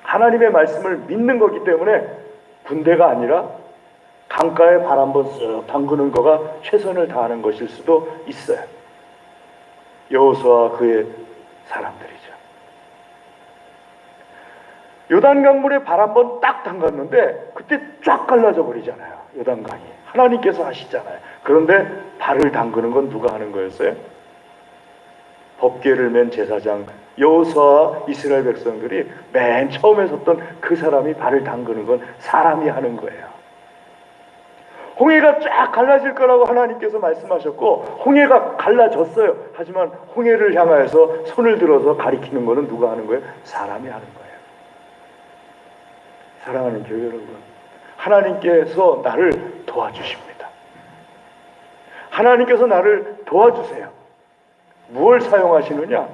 하나님의 말씀을 믿는 거기 때문에 군대가 아니라 강가에 발 한번 쓱 담그는 거가 최선을 다하는 것일 수도 있어요. 여호수아와 그의 사람들이죠. 요단강물에 발 한번 딱 담갔는데 그때 쫙 갈라져 버리잖아요. 요단강이. 하나님께서 하시잖아요. 그런데 발을 담그는 건 누가 하는 거였어요? 법궤를 맨 제사장 여호수아와 이스라엘 백성들이 맨 처음에 섰던 그 사람이 발을 담그는 건 사람이 하는 거예요. 홍해가 쫙 갈라질 거라고 하나님께서 말씀하셨고 홍해가 갈라졌어요. 하지만 홍해를 향하여서 손을 들어서 가리키는 거는 누가 하는 거예요? 사람이 하는 거예요. 사랑하는 교회 여러분, 하나님께서 나를 도와주십니다. 하나님께서 나를 도와주세요. 무엇을 사용하시느냐?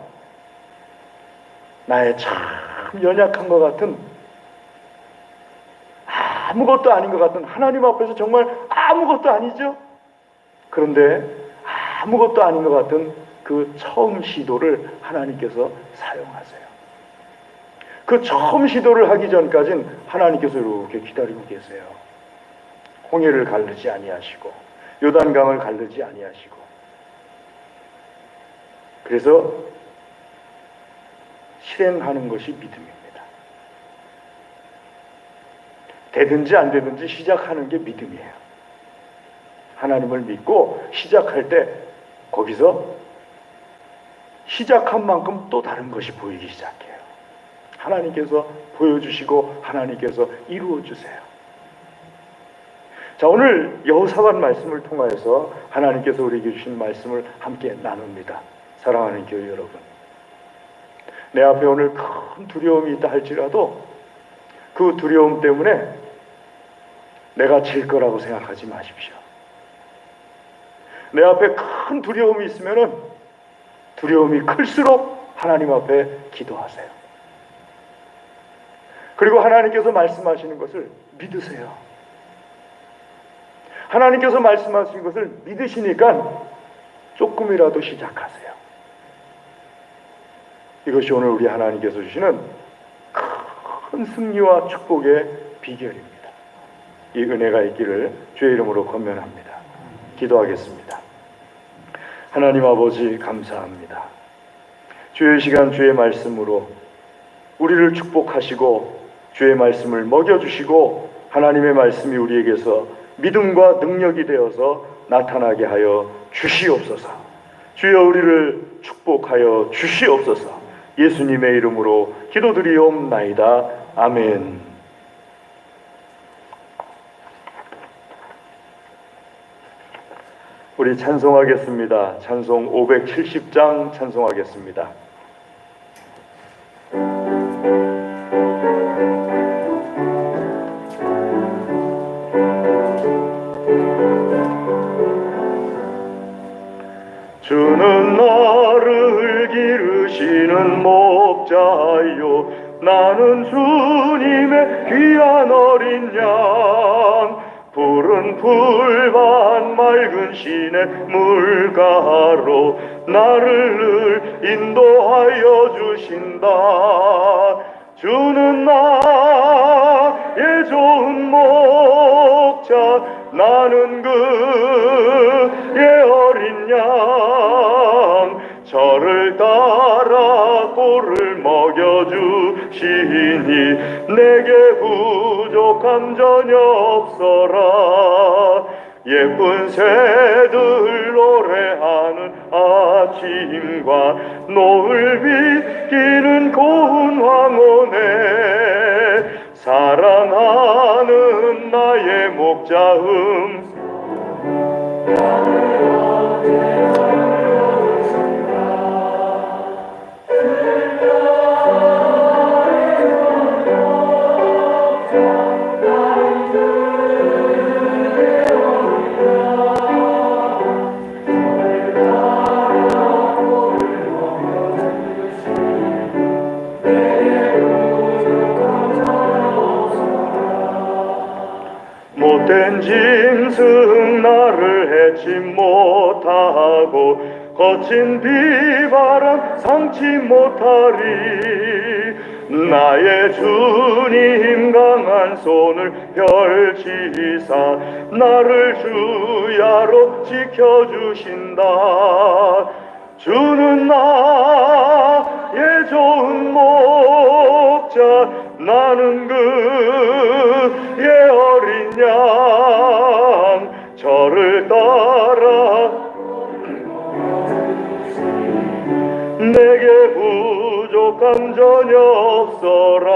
나의 참 연약한 것 같은, 아무것도 아닌 것 같은, 하나님 앞에서 정말 아무것도 아니죠? 그런데 아무것도 아닌 것 같은 그 처음 시도를 하나님께서 사용하세요. 그 처음 시도를 하기 전까지는 하나님께서 이렇게 기다리고 계세요. 홍해를 가르지 아니하시고 요단강을 가르지 아니하시고. 그래서 실행하는 것이 믿음입니다. 되든지 안 되든지 시작하는 게 믿음이에요. 하나님을 믿고 시작할 때 거기서 시작한 만큼 또 다른 것이 보이기 시작해요. 하나님께서 보여주시고 하나님께서 이루어주세요. 자, 오늘 여호사밧 말씀을 통하여서 하나님께서 우리에게 주신 말씀을 함께 나눕니다. 사랑하는 교회 여러분, 내 앞에 오늘 큰 두려움이 있다 할지라도 그 두려움 때문에 내가 질 거라고 생각하지 마십시오. 내 앞에 큰 두려움이 있으면은 두려움이 클수록 하나님 앞에 기도하세요. 그리고 하나님께서 말씀하시는 것을 믿으세요. 하나님께서 말씀하신 것을 믿으시니까 조금이라도 시작하세요. 이것이 오늘 우리 하나님께서 주시는 큰 승리와 축복의 비결입니다. 이 은혜가 있기를 주의 이름으로 권면합니다. 기도하겠습니다. 하나님 아버지 감사합니다. 주의 시간 주의 말씀으로 우리를 축복하시고 주의 말씀을 먹여주시고 하나님의 말씀이 우리에게서 믿음과 능력이 되어서 나타나게 하여 주시옵소서. 주여 우리를 축복하여 주시옵소서. 예수님의 이름으로 기도드리옵나이다. 아멘. 우리 찬송하겠습니다. 찬송 570장 찬송하겠습니다. 주는 나를 기르시는 목자요, 나는 주님의 귀한 어린 양. 푸른 풀밭 맑은 시내 물가로 나를 늘 인도하여 주신다. 주는 나의 좋은 목자, 나는 그의 어린 양. 저를 따라 꼴을 먹여주시니 내게 부족함 전혀 없어라. 예쁜 새들 노래하는 아침과 노을 비기는 고운 황혼에 사랑하는 나의 목자음 못된 짐승 나를 해치 못하고 거친 비바람 상치 못하리. 나의 주님 강한 손을 펼치사 나를 주야로 지켜주신다. 주는 나의 좋은 목자, 나는 그의 어린 양. 저를 따라 내게 부족함 전혀 없어라.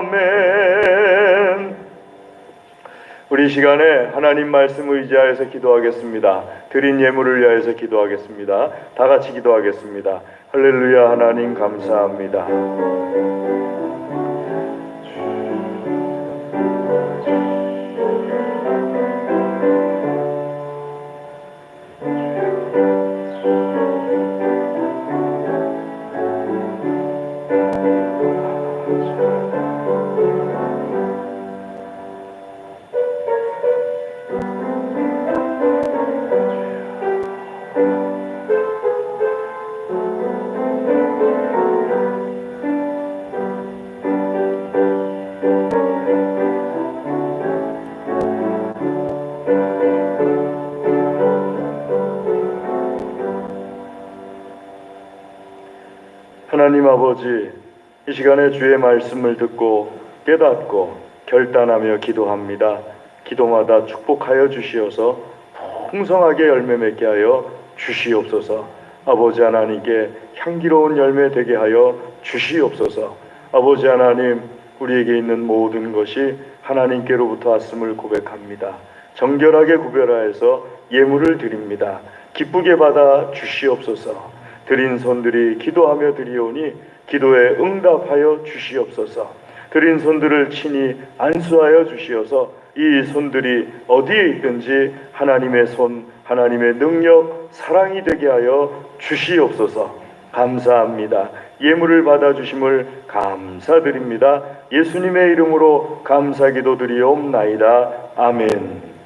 아멘. 우리 시간에 하나님 말씀 의지하여서 기도하겠습니다. 드린 예물을 위하여서 기도하겠습니다. 다 같이 기도하겠습니다. 할렐루야. 하나님 감사합니다. 하나님 아버지, 이 시간에 주의 말씀을 듣고 깨닫고 결단하며 기도합니다. 기도마다 축복하여 주시어서 풍성하게 열매 맺게 하여 주시옵소서. 아버지 하나님께 향기로운 열매 되게 하여 주시옵소서. 아버지 하나님, 우리에게 있는 모든 것이 하나님께로부터 왔음을 고백합니다. 정결하게 구별하여서 예물을 드립니다. 기쁘게 받아 주시옵소서. 드린 손들이 기도하며 드리오니 기도에 응답하여 주시옵소서. 드린 손들을 친히 안수하여 주시어서 이 손들이 어디에 있든지 하나님의 손, 하나님의 능력, 사랑이 되게 하여 주시옵소서. 감사합니다. 예물을 받아주심을 감사드립니다. 예수님의 이름으로 감사기도 드리옵나이다. 아멘.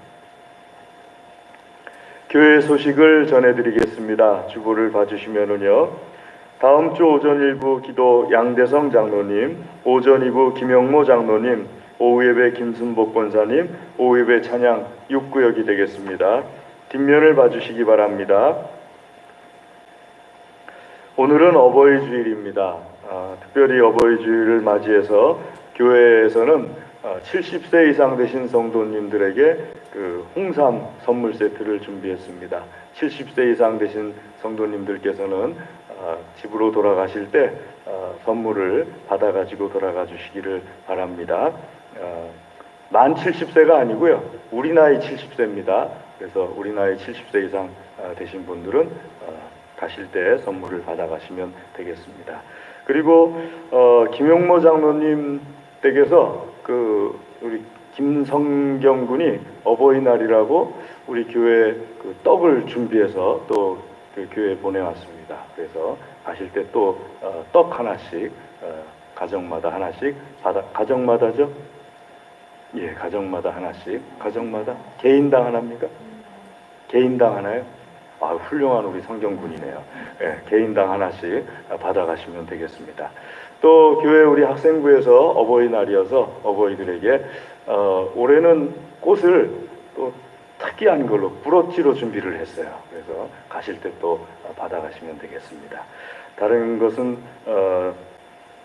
교회 소식을 전해드리겠습니다. 주보를 봐주시면은요, 다음 주 오전 1부 기도 양대성 장로님, 오전 2부 김영모 장로님, 오후 예배 김순복 권사님, 오후 예배 찬양 6구역이 되겠습니다. 뒷면을 봐주시기 바랍니다. 오늘은 어버이 주일입니다. 특별히 어버이 주일을 맞이해서 교회에서는 70세 이상 되신 성도님들에게 그 홍삼 선물 세트를 준비했습니다. 70세 이상 되신 성도님들께서는 집으로 돌아가실 때 선물을 받아가지고 돌아가 주시기를 바랍니다. 만 70세가 아니고요. 우리 나이 70세입니다. 그래서 우리 나이 70세 이상 되신 분들은 가실 때 선물을 받아가시면 되겠습니다. 그리고 김용모 장로님 댁에서 우리 김성경 군이 어버이날이라고 우리 교회 그 떡을 준비해서 또 그 교회에 보내왔습니다. 그래서 가실 때 또 떡 하나씩 가정마다 하나씩 가정마다죠? 예, 가정마다 하나씩. 가정마다 개인당 하나입니까? 개인당 하나요? 훌륭한 우리 성경군이네요. 예, 개인당 하나씩 받아가시면 되겠습니다. 또 교회 우리 학생부에서 어버이날이어서 어버이들에게 올해는 꽃을 또 특이한 걸로 브로치로 준비를 했어요. 그래서 가실 때 또 받아가시면 되겠습니다. 다른 것은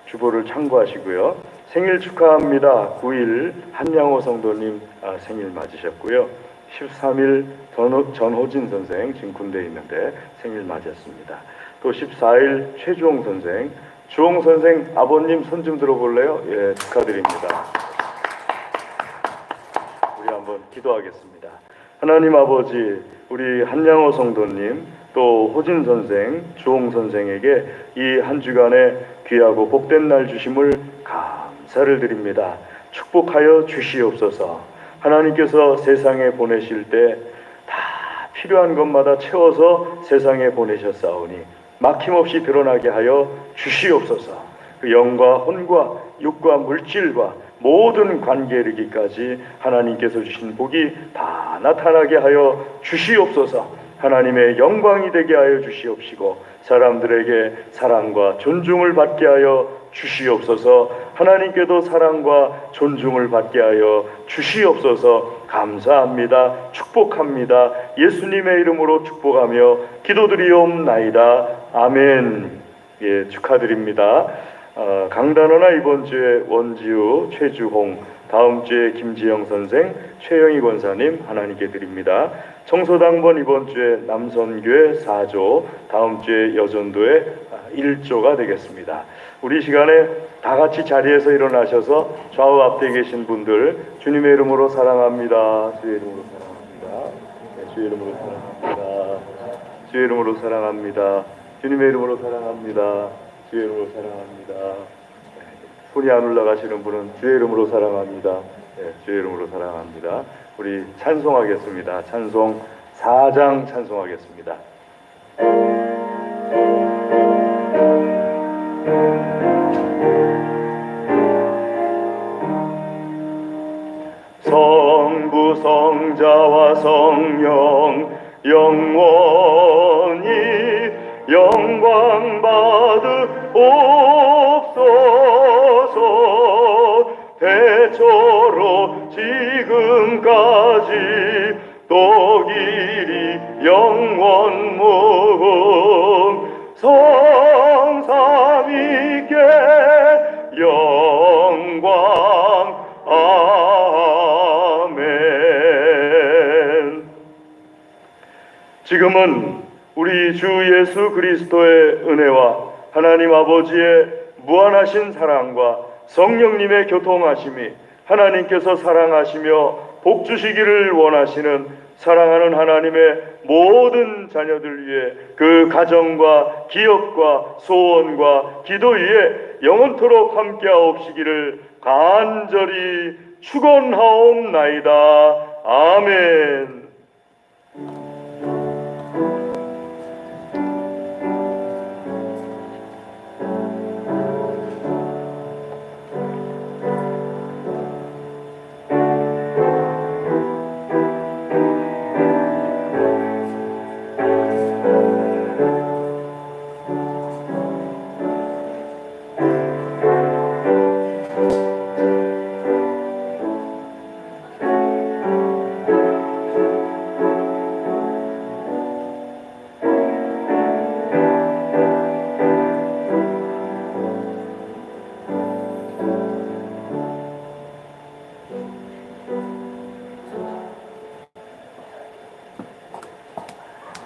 주보를 참고하시고요. 생일 축하합니다. 9일 한양호 성도님 생일 맞으셨고요. 13일 전호진 선생 지금 군대에 있는데 생일 맞았습니다. 또 14일 최주홍 선생, 주홍 선생 아버님 손 좀 들어볼래요? 예, 축하드립니다. 우리 한번 기도하겠습니다. 하나님 아버지, 우리 한양호 성도님, 또 호진 선생, 주홍 선생에게 이 한 주간에 귀하고 복된 날 주심을 감사를 드립니다. 축복하여 주시옵소서. 하나님께서 세상에 보내실 때 다 필요한 것마다 채워서 세상에 보내셨사오니 막힘없이 드러나게 하여 주시옵소서. 그 영과 혼과 육과 물질과 모든 관계에 이르기까지 하나님께서 주신 복이 다 나타나게 하여 주시옵소서. 하나님의 영광이 되게 하여 주시옵시고 사람들에게 사랑과 존중을 받게 하여 주시옵소서. 하나님께도 사랑과 존중을 받게 하여 주시옵소서. 감사합니다. 축복합니다. 예수님의 이름으로 축복하며 기도드리옵나이다. 아멘. 예, 축하드립니다. 강단원아 이번 주에 원지우, 최주홍, 다음 주에 김지영 선생, 최영희 권사님 하나님께 드립니다. 청소당번 이번 주에 남선교회 4조, 다음 주에 여전도에 1조가 되겠습니다. 우리 시간에 다 같이 자리에서 일어나셔서 좌우 앞에 계신 분들 주님의 이름으로 사랑합니다. 주의 이름으로 사랑합니다. 네, 주의 이름으로 사랑합니다. 주의 이름으로 사랑합니다. 주님의 이름으로 사랑합니다. 주의 이름으로 사랑합니다. 손이 안 올라가시는 분은 주의 이름으로 사랑합니다. 네, 주의 이름으로 사랑합니다. 우리 찬송하겠습니다. 찬송 4장 찬송하겠습니다. 성부 성자와 성령 영원히 영광 받으옵소서. 대초로 지금까지 또 길이 영원 무궁 성삼위께 영광 아멘. 지금은 우리 주 예수 그리스도의 은혜와 하나님 아버지의 무한하신 사랑과 성령님의 교통하심이 하나님께서 사랑하시며 복 주시기를 원하시는 사랑하는 하나님의 모든 자녀들 위해 그 가정과 기업과 소원과 기도 위에 영원토록 함께하옵시기를 간절히 축원하옵나이다. 아멘.